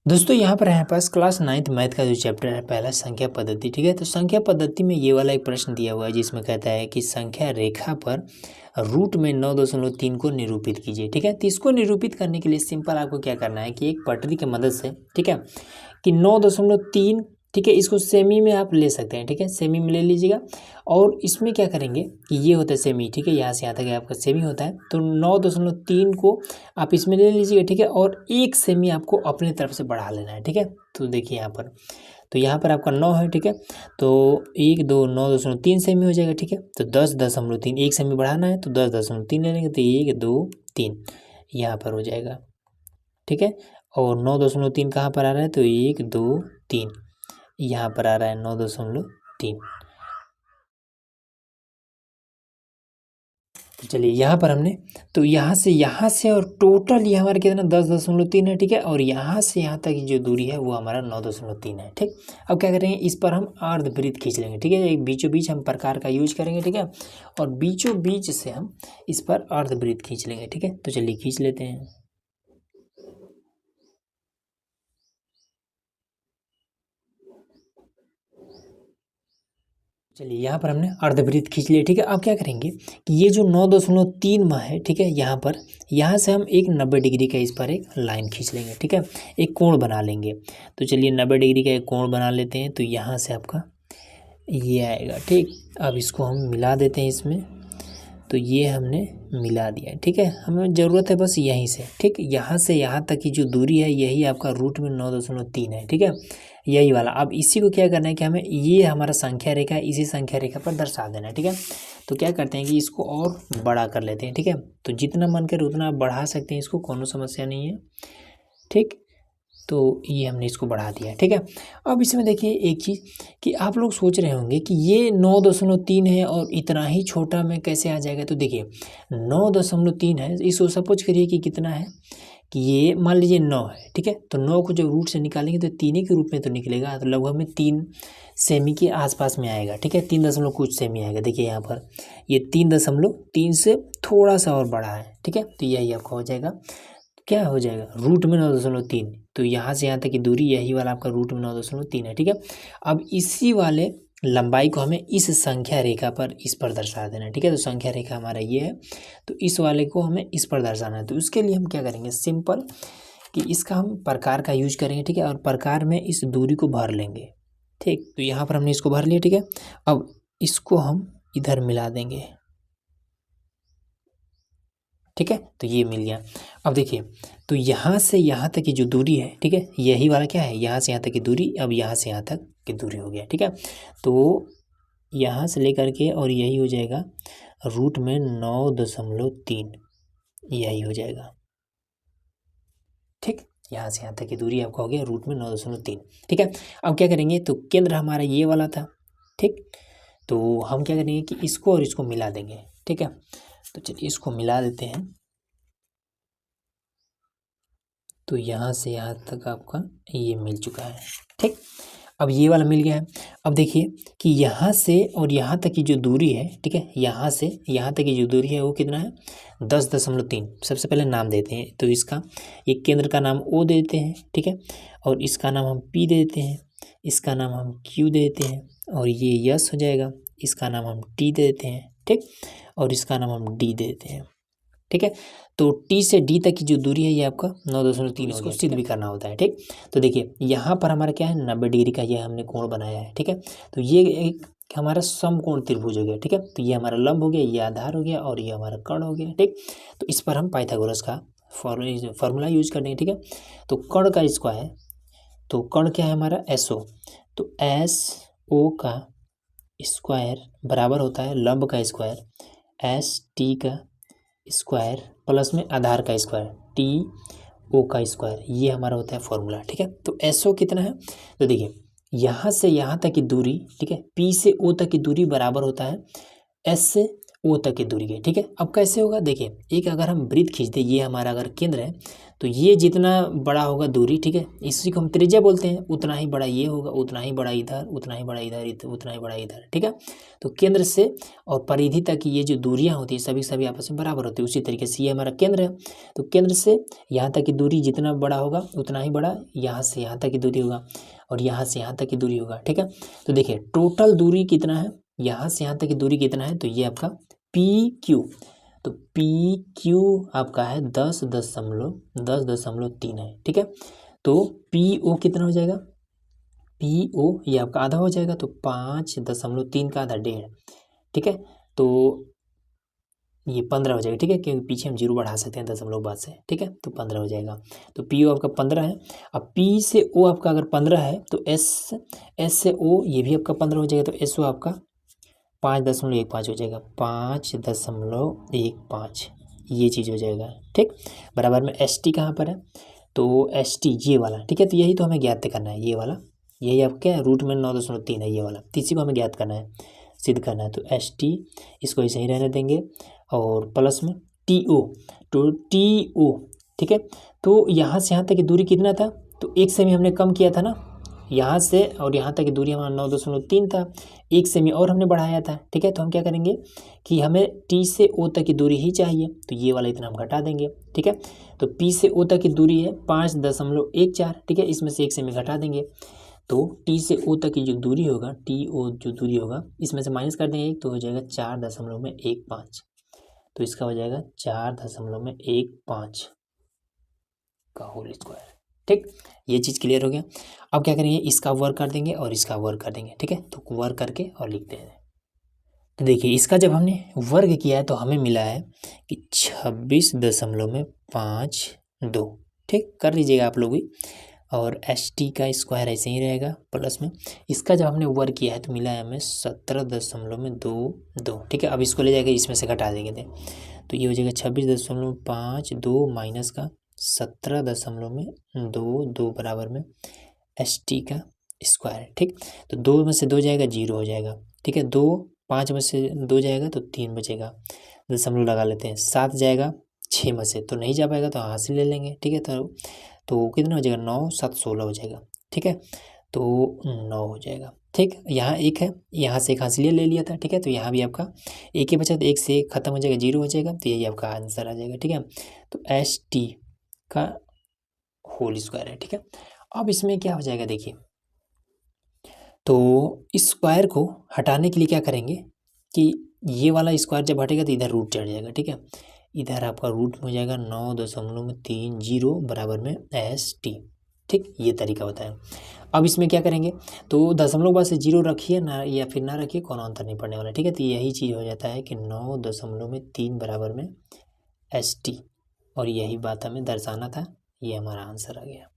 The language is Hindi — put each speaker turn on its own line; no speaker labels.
दोस्तों यहाँ पर है पास क्लास 9th मैथ का जो चैप्टर है पहला संख्या पद्धति। ठीक है, तो संख्या पद्धति में ये वाला एक प्रश्न दिया हुआ है जिसमें कहता है कि संख्या रेखा पर रूट में 9.3 को निरूपित कीजिए। ठीक है, तो इसको निरूपित करने के लिए सिंपल आपको क्या करना है कि एक पटरी की मदद से, ठीक है, कि 9.3, ठीक है, इसको सेमी में आप ले सकते हैं। ठीक है, सेमी में ले लीजिएगा और इसमें क्या करेंगे कि ये होता है सेमी। ठीक है, यहाँ से यहाँ तक आपका सेमी होता है, तो 9.3 को आप इसमें ले लीजिएगा। ठीक है, और एक सेमी आपको अपने तरफ से बढ़ा लेना है। ठीक है, तो देखिए यहाँ पर, तो यहाँ पर आपका 9 है। ठीक है, तो 1 2 9.3 सेमी हो जाएगा। ठीक है, तो 10.3 एक सेमी बढ़ाना है तो 10.3 ले लेंगे, तो 1 2 3 यहाँ पर हो जाएगा। ठीक है, और 9.3 कहाँ पर आ रहा है, तो 1 2 3 यहाँ पर आ रहा है 9.3। तो चलिए यहाँ पर हमने, तो यहाँ से और टोटल ये हमारे कितना 10.3 है। ठीक है, और यहाँ से यहाँ तक की जो दूरी है वो हमारा 9.3 है। ठीक, अब क्या करेंगे, इस पर हम अर्धवृत्त खींच लेंगे। ठीक है, एक बीचों बीच हम प्रकार का यूज करेंगे। ठीक है, और बीचों बीच से हम इस पर अर्धवृत्त खींच लेंगे। ठीक है, तो चलिए खींच लेते हैं। चलिए यहाँ पर हमने अर्धवृत्त खींच लिया। ठीक है, अब क्या करेंगे कि ये जो 9.3 में है, ठीक है, यहाँ पर, यहाँ से हम एक 90 डिग्री का इस पर एक लाइन खींच लेंगे। ठीक है, एक कोण बना लेंगे। तो चलिए 90 डिग्री का एक कोण बना लेते हैं, तो यहाँ से आपका ये आएगा। ठीक, अब इसको हम मिला देते हैं इसमें, तो ये हमने मिला दिया। ठीक है, हमें ज़रूरत है बस यहीं से, ठीक, यहाँ से यहाँ तक की जो दूरी है यही आपका रूट में 9.3 है। ठीक है, यही वाला। अब इसी को क्या करना है कि हमें, ये हमारा संख्या रेखा है, इसी संख्या रेखा पर दर्शा देना है। ठीक है, तो क्या करते हैं कि इसको और बड़ा कर लेते हैं। ठीक है, तो जितना मन करे उतना आप बढ़ा सकते हैं इसको, कोनो समस्या नहीं है। ठीक, तो ये हमने इसको बढ़ा दिया। ठीक है, अब इसमें देखिए एक चीज़ कि आप लोग सोच रहे होंगे कि ये 9.3 है और इतना ही छोटा में कैसे आ जाएगा। तो देखिए 9.3 है, इसको सपोज करिए कि कितना है कि ये मान लीजिए 9 है। ठीक है, तो 9 को जब रूट से निकालेंगे तो 3 के रूप में तो निकलेगा, तो लगभग में 3 सेमी के आसपास में आएगा। ठीक है, 3 दशमलव कुछ सेमी आएगा। देखिए यहाँ पर ये 3.3 से थोड़ा सा और बड़ा है। ठीक है, तो यही आपका हो जाएगा, क्या हो जाएगा, रूट में 9.3। तो यहाँ से यहाँ तक की दूरी यही वाला आपका रूट में 9.3 है। ठीक है, अब इसी वाले लंबाई को हमें इस संख्या रेखा पर, इस पर दर्शा देना है। ठीक है, तो संख्या रेखा हमारा ये है, तो इस वाले को हमें इस पर दर्शाना है। तो उसके लिए हम क्या करेंगे, सिंपल कि इसका हम प्रकार का यूज करेंगे। ठीक है, और प्रकार में इस दूरी को भर लेंगे। ठीक, तो यहाँ पर हमने इसको भर लिया। ठीक है, अब इसको हम इधर मिला देंगे। ठीक है, तो ये मिल गया। अब देखिए, तो यहाँ से यहाँ तक की जो दूरी है, ठीक है, यही वाला क्या है, यहाँ से यहाँ तक की दूरी, अब यहाँ से यहाँ तक की दूरी हो गया। ठीक है, तो यहाँ से लेकर के और यही हो जाएगा रूट में 9.3, यही हो जाएगा। ठीक, यहाँ से यहाँ तक की दूरी आपका हो गया रूट में 9.3। ठीक है, अब क्या करेंगे, तो केंद्र हमारा ये वाला था। ठीक, तो हम क्या करेंगे कि इसको और इसको मिला देंगे। ठीक है, तो चलिए इसको मिला देते हैं, तो यहाँ से यहाँ तक आपका ये मिल चुका है। ठीक, अब ये वाला मिल गया है। अब देखिए कि यहाँ से और यहाँ तक की जो दूरी है, ठीक है, यहाँ से यहाँ तक की जो दूरी है वो कितना है, 10.3। सबसे पहले नाम देते हैं, तो इसका एक केंद्र का नाम O देते हैं। ठीक है, और इसका नाम हम P देते हैं, इसका नाम हम Q देते हैं, और ये S हो जाएगा, इसका नाम हम T देते हैं। ठीक, और इसका नाम हम D देते हैं। ठीक है, तो T से D तक की जो दूरी है ये आपका 9.3, इसको सिद्ध भी करना होता है। ठीक, तो देखिए यहाँ पर हमारा क्या है, 90 डिग्री का ये हमने कोण बनाया है। ठीक है, तो ये एक हमारा समकोण त्रिभुज हो गया। ठीक है, तो ये हमारा लंब हो गया, ये आधार हो गया, और ये हमारा कर्ण हो गया। ठीक, तो इस पर हम पाइथागोरस का फॉर्मूला यूज कर देंगे। ठीक है, तो कर्ण का स्क्वायर, तो कर्ण क्या है हमारा, SO, तो SO का स्क्वायर बराबर होता है लंब का स्क्वायर ST का स्क्वायर प्लस में आधार का स्क्वायर TO का स्क्वायर, ये हमारा होता है फॉर्मूला। ठीक है, तो SO कितना है, तो देखिए यहाँ से यहाँ तक की दूरी, ठीक है, P से O तक की दूरी बराबर होता है S से ओ तक की दूरी है, ठीक है। अब कैसे होगा देखिए, एक अगर हम वृत्त खींच दें, ये हमारा अगर केंद्र है, तो ये जितना बड़ा होगा दूरी, ठीक है, इसी को हम त्रिज्या बोलते हैं, उतना ही बड़ा ये होगा, उतना ही बड़ा इधर, उतना ही बड़ा इधर, उतना ही बड़ा इधर, ठीक है। तो केंद्र से और परिधि तक की ये जो दूरियां होती है सभी सभी आपस में बराबर होती है। उसी तरीके से ये हमारा केंद्र है, तो केंद्र से यहाँ तक की दूरी जितना बड़ा होगा उतना ही बड़ा यहाँ से यहाँ तक की दूरी होगा, और यहाँ से यहाँ तक की दूरी होगा, ठीक है। तो देखिए टोटल दूरी कितना है, यहाँ से यहाँ तक की दूरी कितना है, तो ये आपका PQ, तो PQ आपका है 10.3 है, ठीक है। तो PO कितना हो जाएगा, PO ये आपका आधा हो जाएगा, तो 5.3 का आधा 1.5, ठीक है। तो ये 15 हो जाएगा, ठीक है, क्योंकि पीछे हम जीरो बढ़ा सकते हैं दशमलव बाद से, ठीक है, तो 15 हो जाएगा। तो PO आपका 15 है। अब P से O आपका अगर 15 है, तो S से O ये भी आपका 15 हो जाएगा, तो SO आपका 5.15 हो जाएगा, 5.15 ये चीज़ हो जाएगा, ठीक। बराबर में ST कहाँ पर है, तो ST ये वाला, ठीक है। तो यही तो हमें ज्ञात करना है, ये वाला, यही आपके रूट में 9.3 है ये वाला, तो इसी को हमें ज्ञात करना है, सिद्ध करना है। तो ST इसको ऐसे ही रहने देंगे, और प्लस में TO, तो TO, ठीक है। तो यहाँ से यहाँ तक की दूरी कितना था, तो 1 सेमी हमने कम किया था ना, यहाँ से और यहाँ तक की दूरी हमारा 9.3 था, 1 सेमी और हमने बढ़ाया था, ठीक है। तो हम क्या करेंगे कि हमें T से O तक की दूरी ही चाहिए, तो ये वाला इतना हम घटा देंगे, ठीक है। तो P से O तक की दूरी है 5.14, ठीक है, इसमें से 1 सेमी घटा देंगे, तो T से O तक की जो दूरी होगा, TO जो दूरी होगा, इसमें से माइनस कर देंगे 1, तो हो जाएगा 4.15, तो इसका हो जाएगा 4.15 का होल स्क्वायर, ठीक। ये चीज़ क्लियर हो गया। अब क्या करेंगे, इसका वर्क कर देंगे और इसका वर्क कर देंगे, ठीक है। तो वर्क करके और लिखते हैं। तो देखिए इसका जब हमने वर्ग किया है तो हमें मिला है कि 26.52, ठीक, कर लीजिएगा आप लोग भी। और ST का स्क्वायर ऐसे ही रहेगा प्लस में, इसका जब हमने वर्ग किया है तो मिला है हमें 17.22, ठीक है। अब इसको ले जाकर इसमें से घटा देंगे थे, तो ये हो जाएगा 26.52 माइनस का 17.22 बराबर में ST का स्क्वायर, ठीक। तो 2 में से 2 जाएगा 0 हो जाएगा, ठीक है। 2 5 में से 2 जाएगा तो 3 बचेगा, दशमलव लगा लेते हैं, 7 जाएगा 6 में से, तो नहीं जा पाएगा तो यहाँ से ले लेंगे, ठीक है। तो कितना हो जाएगा, 9 7 16 हो जाएगा, ठीक है। तो 9 हो जाएगा, ठीक। यहाँ 1 है, यहाँ से 1 हासिल ले लिया था, ठीक है। तो यहाँ भी आपका 1 ही बचा, तो 1 से 1 खत्म हो जाएगा, 0 हो जाएगा, तो यही आपका आंसर आ जाएगा, ठीक है। तो ST का होल स्क्वायर है, ठीक है। अब इसमें क्या हो जाएगा देखिए, तो इस स्क्वायर को हटाने के लिए क्या करेंगे कि ये वाला स्क्वायर जब हटेगा तो इधर रूट चढ़ जाएगा, ठीक है। इधर आपका रूट में हो जाएगा 9.30 बराबर में ST, ठीक, ये तरीका होता है। अब इसमें क्या करेंगे, तो दशमलव बाद से 0 रखिए ना, या फिर ना रखिए, कोनो अंतर नहीं पड़ने वाला, ठीक है। तो यही चीज़ हो जाता है कि 9.3 बराबर में ST, और यही बात हमें दर्शाना था, ये हमारा आंसर आ गया।